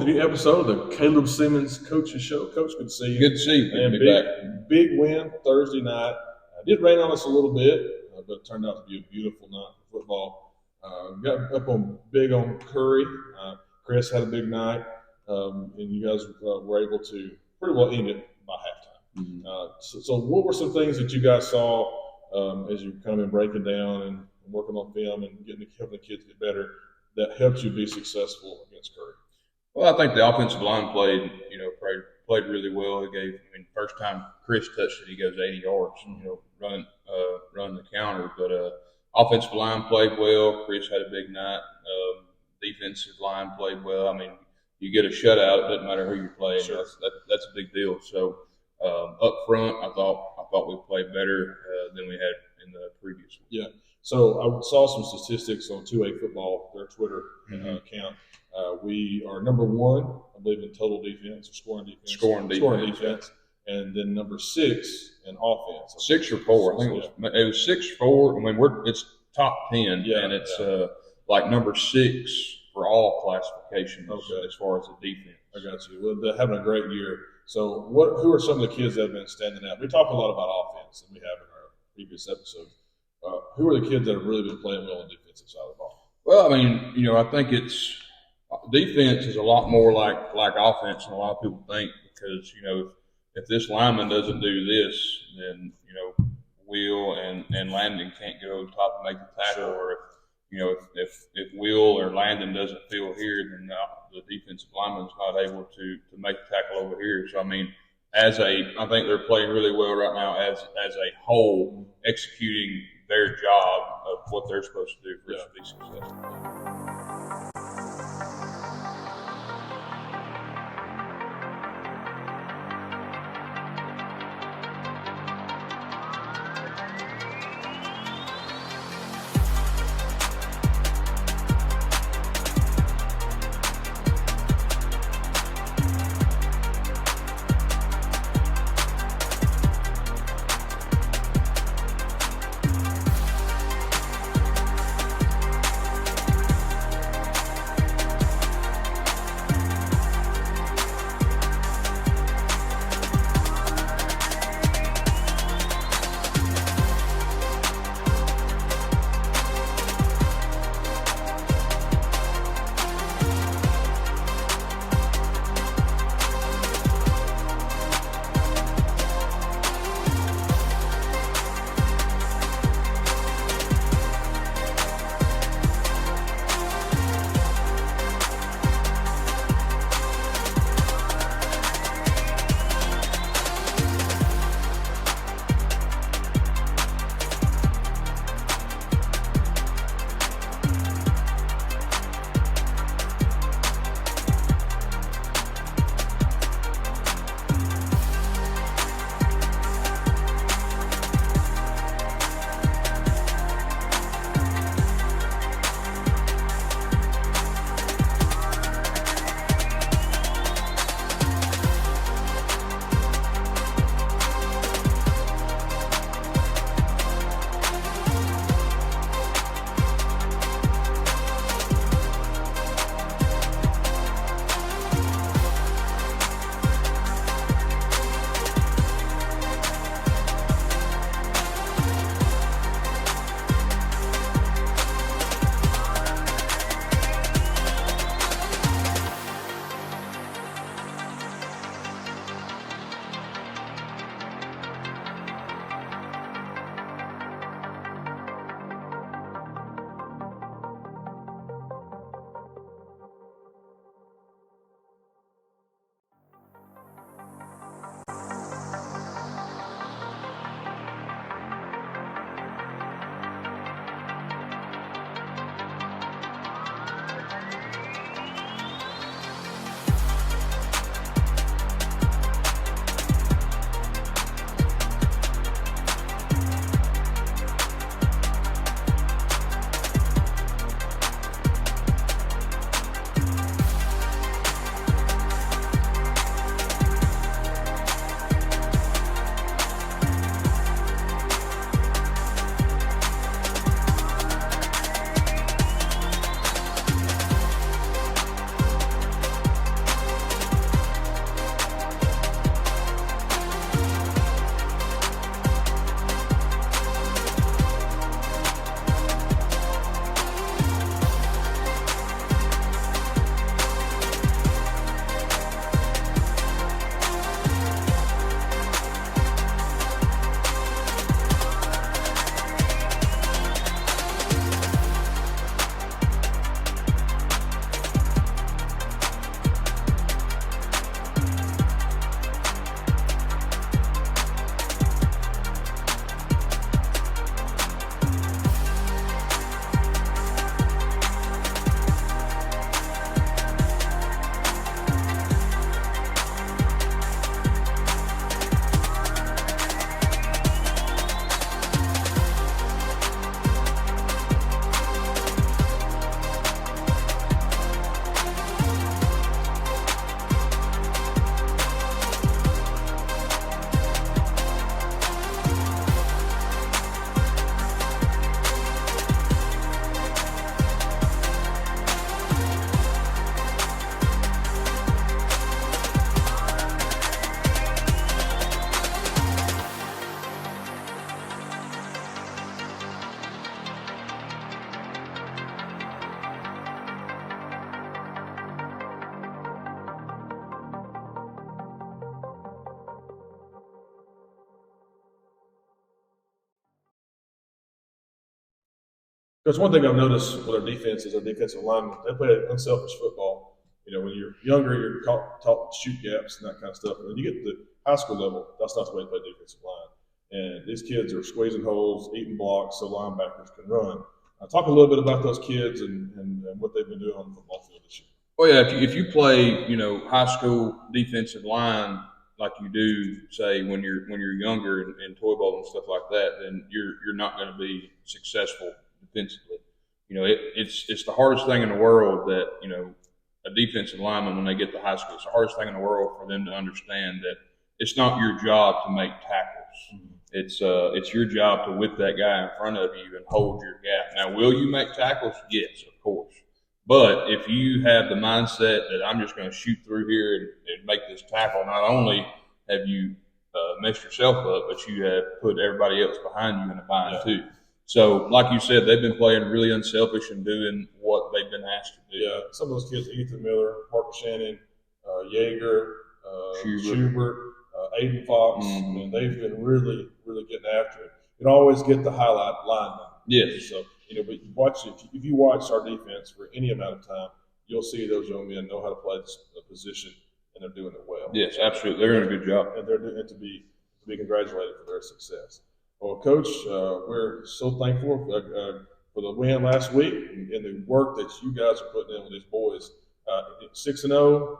to the episode of the Caleb Simmons Coaches Show. Coach, good to see you. Good to see you. And big win Thursday night. It did rain on us a little bit, but it turned out to be a beautiful night for football. Got up on big on Curry. Chris had a big night, and you guys were able to pretty well end it by halftime. Mm-hmm. So what were some things that you guys saw as you kind of been breaking down and working on film and helping the kids get better that helped you be successful against Curry? Well, I think the offensive line played really well. First time Chris touched it, he goes 80 yards, run the counter. But offensive line played well. Chris had a big night. Defensive line played well. I mean, you get a shutout, it doesn't matter who you're playing. Sure. That's a big deal. So up front, I thought we played better than we had in the previous one. Yeah. So I saw some statistics on 2A Football, their Twitter account. We are number one, I believe, in total defense or scoring defense. And then number 6 in offense. 6 or 4. I think it was 6-4. I mean, it's top 10, and it's like number 6 for all classifications as far as the defense. I got you. Well, they're having a great year. So who are some of the kids that have been standing out? We talk a lot about offense, and we have in our previous episodes. Who are the kids that have really been playing well on the defensive side of the ball? Well, I mean, I think it's defense is a lot more like offense than a lot of people think, because if this lineman doesn't do this, then Will and Landon can't get over the top and make the tackle. Sure. Or if Will or Landon doesn't feel here, then the defensive lineman's not able to make the tackle over here. So I mean, I think they're playing really well right now as a whole, executing their job of what they're supposed to do for us to be successful. Because one thing I've noticed with our defense is our defensive linemen, they play unselfish football. When you're younger, you're taught to shoot gaps and that kind of stuff. When you get to the high school level, that's not the way to play defensive line. And these kids are squeezing holes, eating blocks, so linebackers can run. Talk a little bit about those kids and what they've been doing on the football field this year. Well, yeah, if you play, high school defensive line like you do, say when you're younger in toy ball and stuff like that, then you're not going to be successful defensively. It's the hardest thing in the world that a defensive lineman when they get to high school. It's the hardest thing in the world for them to understand that it's not your job to make tackles. Mm-hmm. It's your job to whip that guy in front of you and hold your gap. Now, will you make tackles? Yes, of course. But if you have the mindset that I'm just going to shoot through here and make this tackle, not only have you messed yourself up, but you have put everybody else behind you in a bind too. So, like you said, they've been playing really unselfish and doing what they've been asked to do. Yeah, some of those kids, Ethan Miller, Parker Shannon, Yeager, Schubert, Aiden Fox, and they've been really, really getting after it. You don't always get the highlight lineman. Yes. So, but if you watch our defense for any amount of time, you'll see those young men know how to play the position, and they're doing it well. Yes, absolutely. They're doing a good job. And they're doing it to be congratulated for their success. Well, Coach, we're so thankful for the win last week and the work that you guys are putting in with these boys. 6-0,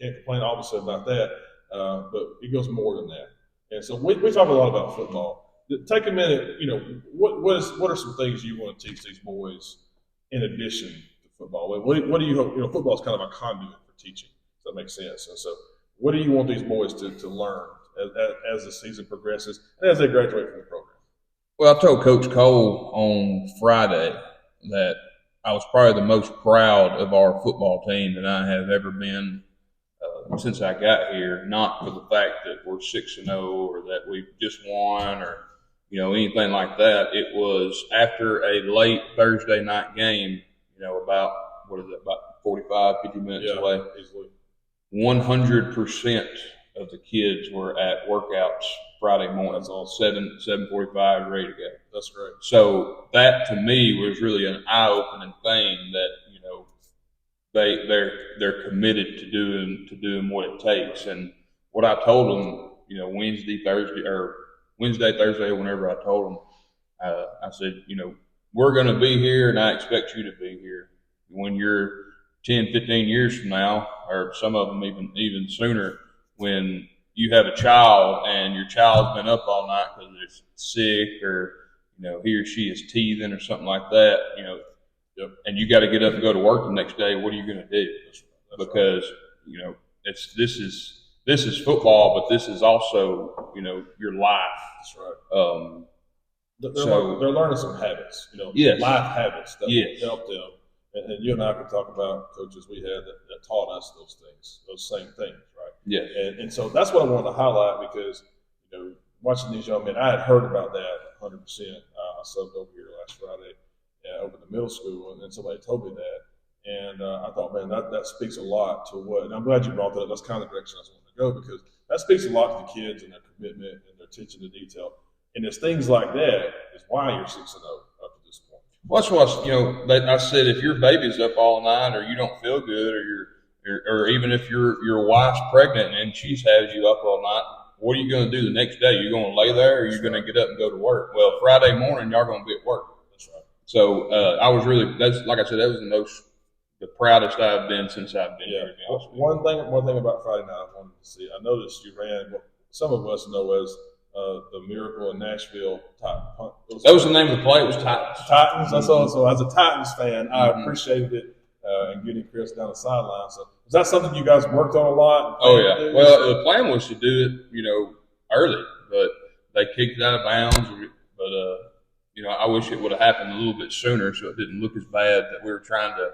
can't complain obviously about that, but it goes more than that. And so we talk a lot about football. Take a minute. What are some things you want to teach these boys in addition to football? What do you hope? Football is kind of a conduit for teaching. Does that make sense? And so, what do you want these boys to learn as the season progresses and as they graduate from the program? Well, I told Coach Cole on Friday that I was probably the most proud of our football team that I have ever been since I got here. Not for the fact that we're 6-0 or that we just won or anything like that. It was after a late Thursday night game. About 45, 50 minutes away. Easily. 100% of the kids were at workouts Friday morning. That's all 7:45, ready to go. That's great. So that to me was really an eye-opening thing that they're committed to doing what it takes. And what I told them, Wednesday, Thursday, whenever I told them, I said, we're going to be here, and I expect you to be here when you're 10, 15 years from now, or some of them even sooner, when you have a child and your child's been up all night because they're sick or, he or she is teething or something like that, and you got to get up and go to work the next day, what are you going to do? Because, this is football, but this is also, your life. That's right. They're learning some habits, yes. Life habits that yes. help them. And you and I can talk about coaches we had that taught us those things, those same things, right? Yeah. And so that's what I wanted to highlight because, watching these young men, I had heard about that 100%. I subbed over here last Friday over in the middle school, and then somebody told me that. And I thought, man, that speaks a lot to what, and I'm glad you brought that up. That's kind of the direction I was wanting to go because that speaks a lot to the kids and their commitment and their attention to detail. And it's things like that is why you're 6-0 up to this point. Well, that's what I said. If your baby's up all night, or you don't feel good, or even if your wife's pregnant and she's had you up all night, what are you going to do the next day? You're going to lay there, or you're going to get up and go to work? Well, Friday morning, y'all going to be at work. That's right. So I was really like I said, that was the proudest I've been since I've been here. One thing about Friday night I wanted to see. I noticed you ran what some of us know as the Miracle in Nashville Titan. That was the name of the play. It was Titans. Titans. So as a Titans fan, I appreciated it and getting Chris down the sideline. So was that something you guys worked on a lot? Oh yeah. Well, the plan was to do it, early, but they kicked it out of bounds. But I wish it would have happened a little bit sooner, so it didn't look as bad that we were trying to,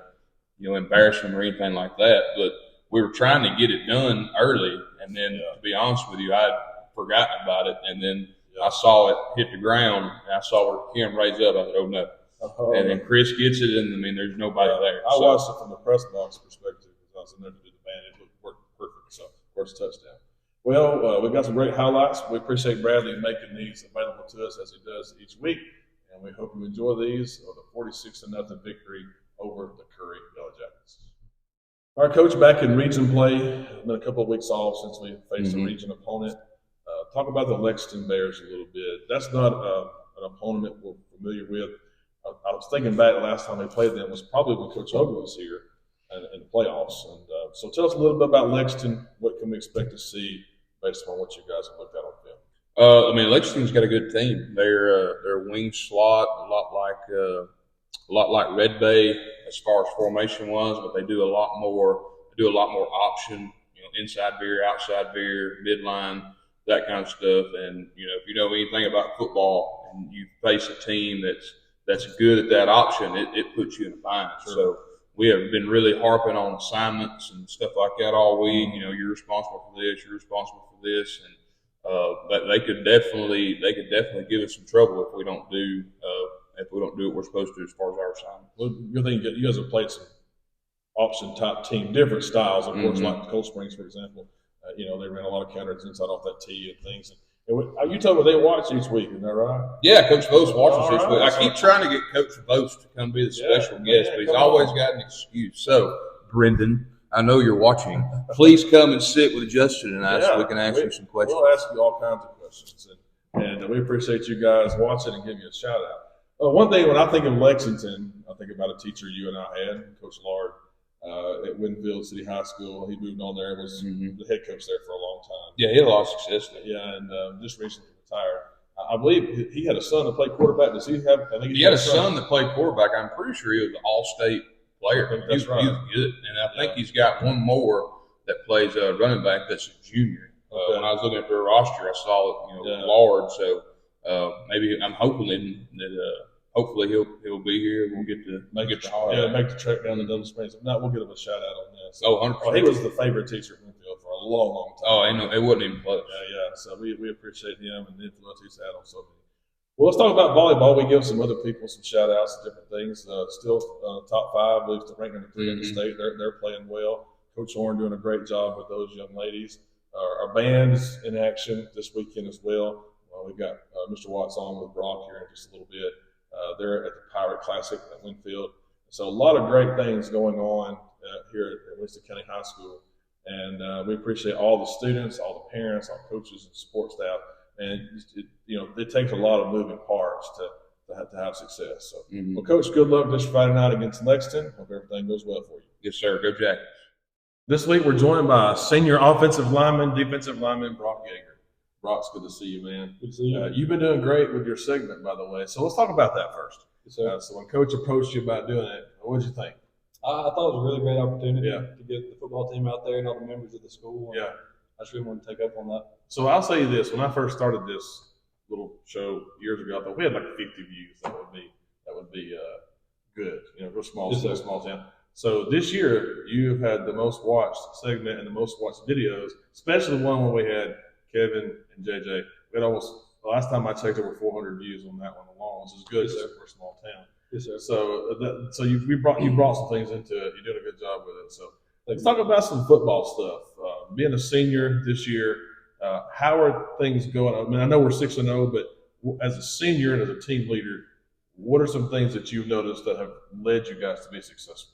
embarrass them or anything like that. But we were trying to get it done early, and then to be honest with you, I'd forgotten about it, and then I saw it hit the ground, and I saw where Kim raised up. I said, "Oh no!" And then Chris gets it, and there's nobody there. I watched it from the press box perspective because I was in there to do the band. It worked perfect. So first touchdown. Well, we got some great highlights. We appreciate Bradley making these available to us as he does each week. and we hope you enjoy these of the 46-0 victory over the Curry Yellow Jackets. All right, Coach, back in region play. It's been a couple of weeks off since we faced a region opponent. Talk about the Lexington Bears a little bit. That's not an opponent we're familiar with. I was thinking back the last time they played them was probably when Coach Ogle was here in the playoffs. And so tell us a little bit about Lexington. What can we expect to see based on what you guys have looked at on film? I mean, Lexington's got a good team. They're wing slot, a lot like Red Bay as far as formation wise, but they do a lot more. They do a lot more option, inside veer, outside veer, midline, that kind of stuff. And if you know anything about football and you face a team that's good at that option, it puts you in a bind. Sure. So we have been really harping on assignments and stuff like that all week. You're responsible for this. You're responsible for this, and but they could definitely give us some trouble if we don't do what we're supposed to as far as our assignment. Well, good thing you guys have played some option type team, different styles, of course, like Cold Springs, for example. They ran a lot of counters inside off that tee and things. And you told me they watch each week, isn't that right? Yeah, Coach Vos watches this week. Right. I keep trying to get Coach Vos to come be the special guest, but he's always got an excuse. So, Brendan, I know you're watching. Please come and sit with Justin and I so we can ask you some questions. We'll ask you all kinds of questions. And we appreciate you guys watching and giving you a shout out. One thing, when I think of Lexington, I think about a teacher you and I had, Coach Lard, at Winfield City High School. He moved on there and was the head coach there for a long time. Yeah, he had a lot of success there. Yeah, and just recently retired. I believe he had a son that played quarterback. Does he have? I think he had a son that played quarterback. I'm pretty sure he was an all-state player. I think that's right. He was good, and I think he's got one more that plays running back that's a junior. When I was looking at their roster, I saw Lard. So maybe I'm hoping that hopefully he'll be here. We'll get to make the trek down to Double Springs. If not, we'll give him a shout out on this. 100%. He was the favorite teacher at Winfield for a long time. Oh, it wasn't even close. Yeah. So we appreciate him and the influence he's had on so many. Well, let's talk about volleyball. We give some other people some shout outs and different things. Still top 5, I believe, still ranked number 3 in the state. They're playing well. Coach Horn doing a great job with those young ladies. Our band is in action this weekend as well. We've got Mr. Watts on with Brock here in just a little bit. They're at the Pirate Classic at Winfield. So a lot of great things going on here at Winston County High School. And we appreciate all the students, all the parents, all coaches and support staff. And it takes a lot of moving parts to have success. So, well, Coach, good luck this Friday night against Lexington. Hope everything goes well for you. Yes, sir. Go Jackets. This week we're joined by senior offensive lineman, defensive lineman Brock Yeager. Brock's good to see you, man. Good to see you. You've been doing great with your segment, by the way. So let's talk about that first. Yes, sir. So when Coach approached you about doing it, what did you think? I thought it was a really great opportunity to get the football team out there and all the members of the school. Yeah. I just really wanted to take up on that. So I'll say this: when I first started this little show years ago, I thought we had like 50 views. That would be good. Real small, yes, small town. So this year you've had the most watched segment and the most watched videos, especially the one where we had Kevin and JJ. We had the last time I checked, there were 400 views on that one alone, which is good for a small town. Yes, sir. So you brought some things into it. You're doing a good job with it. So let's talk about some football stuff. Being a senior this year, how are things going? I mean, I know we're 6-0, but as a senior and as a team leader, what are some things that you've noticed that have led you guys to be successful?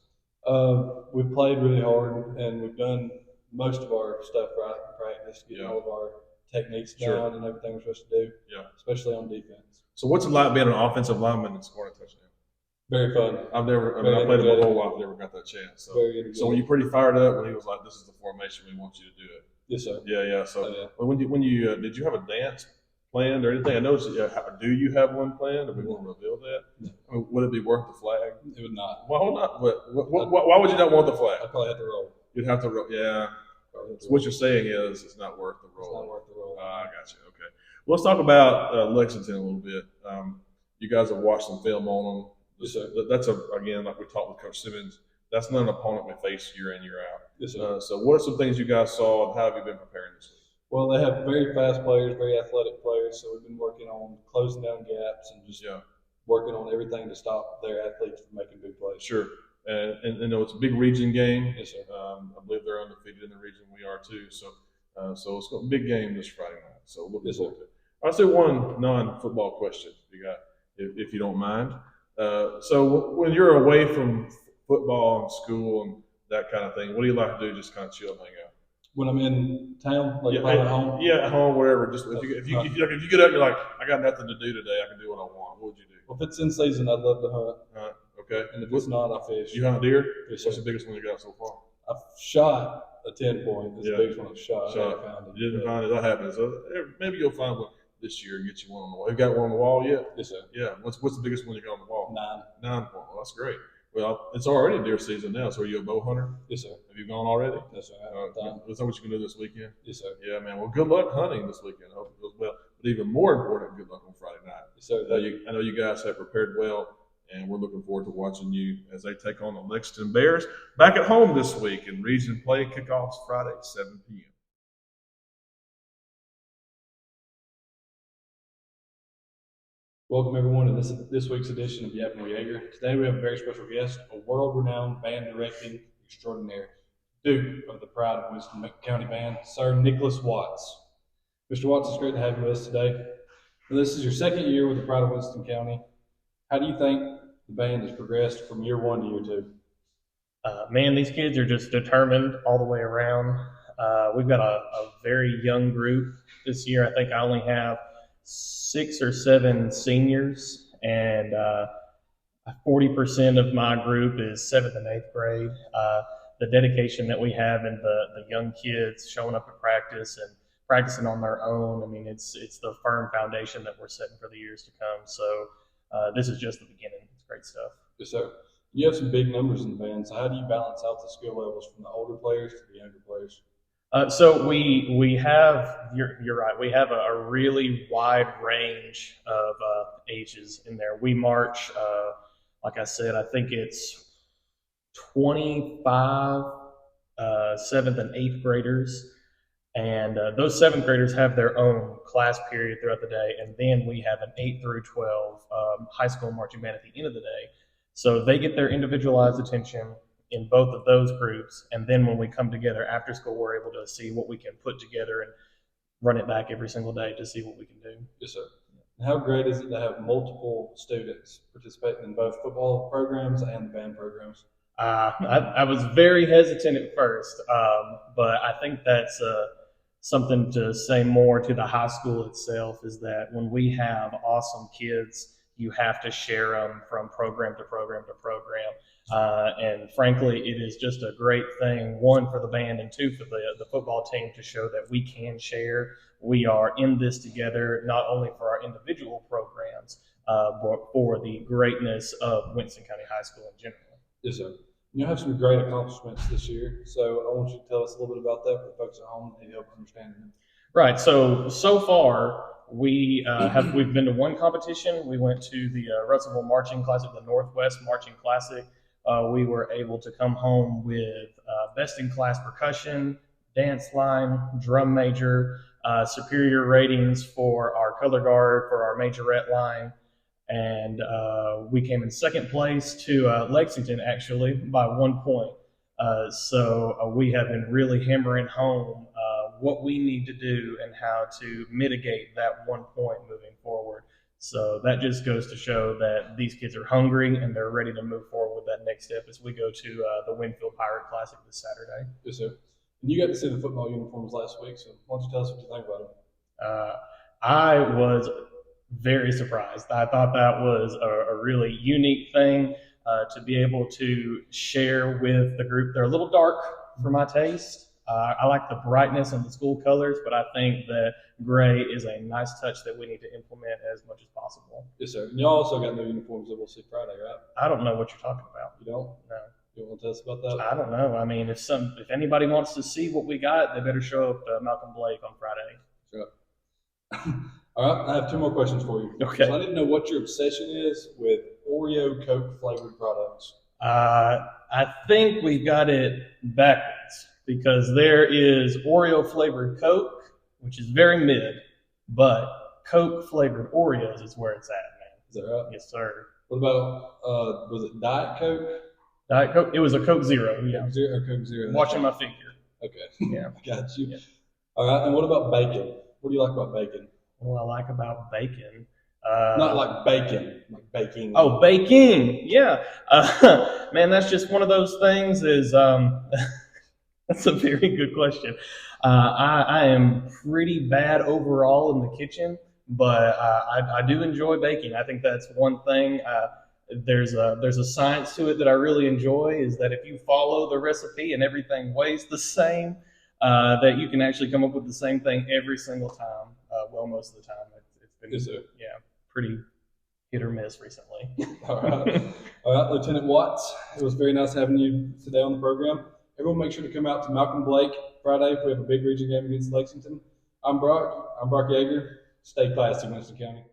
We've played really hard, and we've done most of our stuff right in practice, getting all of our techniques down and everything we're supposed to do, especially on defense. So what's it like being an offensive lineman and scoring a touchdown? Very fun. I played it my whole life, never got that chance. So were you pretty fired up when he was like, "This is the formation we want you to do it"? Yes, sir. Yeah. So when you did you have a dance planned or anything? I noticed. Do you have one planned? Do we want to reveal that? No. I mean, would it be worth the flag? It would not. Why not? Why would you not want the flag? I'd probably have to roll. You'd have to roll. Yeah. So what you're saying is it's not worth the roll. It's not worth the roll. I got you. Okay. Well, let's talk about Lexington a little bit. You guys have watched some film on them. Yes, sir. That's again, like we talked with Coach Simmons, that's not an opponent we face year in, year out. Yes, sir. So what are some things you guys saw, and how have you been preparing this week? Well, they have very fast players, very athletic players, so we've been working on closing down gaps and just working on everything to stop their athletes from making big plays. Sure. And it's a big region game. Yes, sir. I believe they're undefeated in the region. We are too. So it's a big game this Friday night. So looking forward to it. I'll say one non-football question you got. if you don't mind. So when you're away from football and school and that kind of thing, what do you like to do? Just kind of chill and hang out? When I'm in town, like Yeah, if I'm at home, yeah, at home, wherever. Just if you get up, you're like, I got nothing to do today. I can do what I want. What would you do? well, if it's in season, I'd love to hunt. Okay. And if it's not, I fish. You hunt deer? Yes, What's sir. the biggest one you got so far? I've shot a 10-point. It's the biggest one I've shot. I never found it. You didn't find it. That happens. So maybe you'll find one this year and get you one on the wall. You got one on the wall yet? Yes, sir. Yeah. What's the biggest one you got on the wall? 9. 9 point. Well, that's great. Well, it's already deer season now. So are you a bow hunter? Yes, sir. Have you gone already? Yes, sir. Is that what you can do this weekend? Yes, sir. Yeah, man. Well, good luck hunting this weekend. I hope it goes well. But even more important, good luck on Friday night. Yes, sir. I know you guys have prepared well, and we're looking forward to watching you as they take on the Lexington Bears back at home this week in region play. Kickoffs Friday at 7 p.m. Welcome everyone to this week's edition of Brock Yeager. Today we have a very special guest, a world-renowned band directing extraordinaire, Duke of the Pride of Winston County Band, Sir Nicholas Watts. Mr. Watts, it's great to have you with us today. Now, this is your second year with the Pride of Winston County. How do you think the band has progressed from year 1 to year 2? Man, these kids are just determined all the way around. We've got a very young group this year. I think I only have 6 or 7 seniors, and 40% of my group is 7th and 8th grade. The dedication that we have in the young kids showing up at practice and practicing on their own, I mean, it's the firm foundation that we're setting for the years to come. So this is just the beginning. It's great stuff. Yes, sir. You have some big numbers in the band, so how do you balance out the skill levels from the older players to the younger players? So we have, you're right, we have a really wide range of ages in there. We march, like I said, I think it's 25 7th and 8th graders. And those 7th graders have their own class period throughout the day. And then we have an 8 through 12 high school marching band at the end of the day. So they get their individualized attention in both of those groups, and then when we come together after school, we're able to see what we can put together and run it back every single day to see what we can do. Yes, sir. And how great is it to have multiple students participating in both football programs and the band programs? I was very hesitant at first, but I think that's something to say more to the high school itself, is that when we have awesome kids, you have to share them from program to program to program. And frankly, it is just a great thing, 1, for the band, and 2, for the football team, to show that we can share. We are in this together, not only for our individual programs, but for the greatness of Winston County High School in general. Yes, sir. You have some great accomplishments this year, so I want you to tell us a little bit about that for the folks at home and help understand them. Right. So far, we've been to 1 competition. We went to the Russellville Marching Classic, the Northwest Marching Classic. We were able to come home with best in class percussion, dance line, drum major, superior ratings for our color guard, for our majorette line, and we came in 2nd place to Lexington, actually, by 1 point. So we have been really hammering home what we need to do and how to mitigate that 1 point moving forward. So that just goes to show that these kids are hungry and they're ready to move forward with that next step as we go to the Winfield Pirate Classic this Saturday. Yes, sir. And you got to see the football uniforms last week, so why don't you tell us what you think about them? I was very surprised. I thought that was a really unique thing to be able to share with the group. They're a little dark for my taste. I like the brightness and the school colors, but I think that gray is a nice touch that we need to implement as much as possible. Yes, sir. And you also got new uniforms that we'll see Friday, right? I don't know what you're talking about. You don't? No. You want to tell us about that? I don't know. I mean, if anybody wants to see what we got, they better show up to Malcolm Blake on Friday. Sure. All right, I have 2 more questions for you. Okay. So I didn't know what your obsession is with Oreo Coke flavored products. I think we've got it backwards, because there is Oreo flavored Coke, which is very mid, but Coke flavored Oreos is where it's at, man. Is that right? Yes, sir. What about, was it Diet Coke? Diet Coke. It was a Coke Zero. Yeah. Coke Zero or Coke Zero? Watching my figure. Okay. Yeah. Got you. Yeah. All right, and what about bacon? What do you like about bacon? What I like about bacon. Not like bacon, baking? Oh, baking. Yeah. Man, that's just one of those things is, that's a very good question. I am pretty bad overall in the kitchen, but I do enjoy baking. I think that's one thing. There's a science to it that I really enjoy is that if you follow the recipe and everything weighs the same, that you can actually come up with the same thing every single time. Well, most of the time. It's been, Is it? yeah, pretty hit or miss recently. All right. All right, Lieutenant Watts, it was very nice having you today on the program. Everyone make sure to come out to Malcolm Blake Friday if we have a big region game against Lexington. I'm Brock Yeager. Stay classy, Winston County.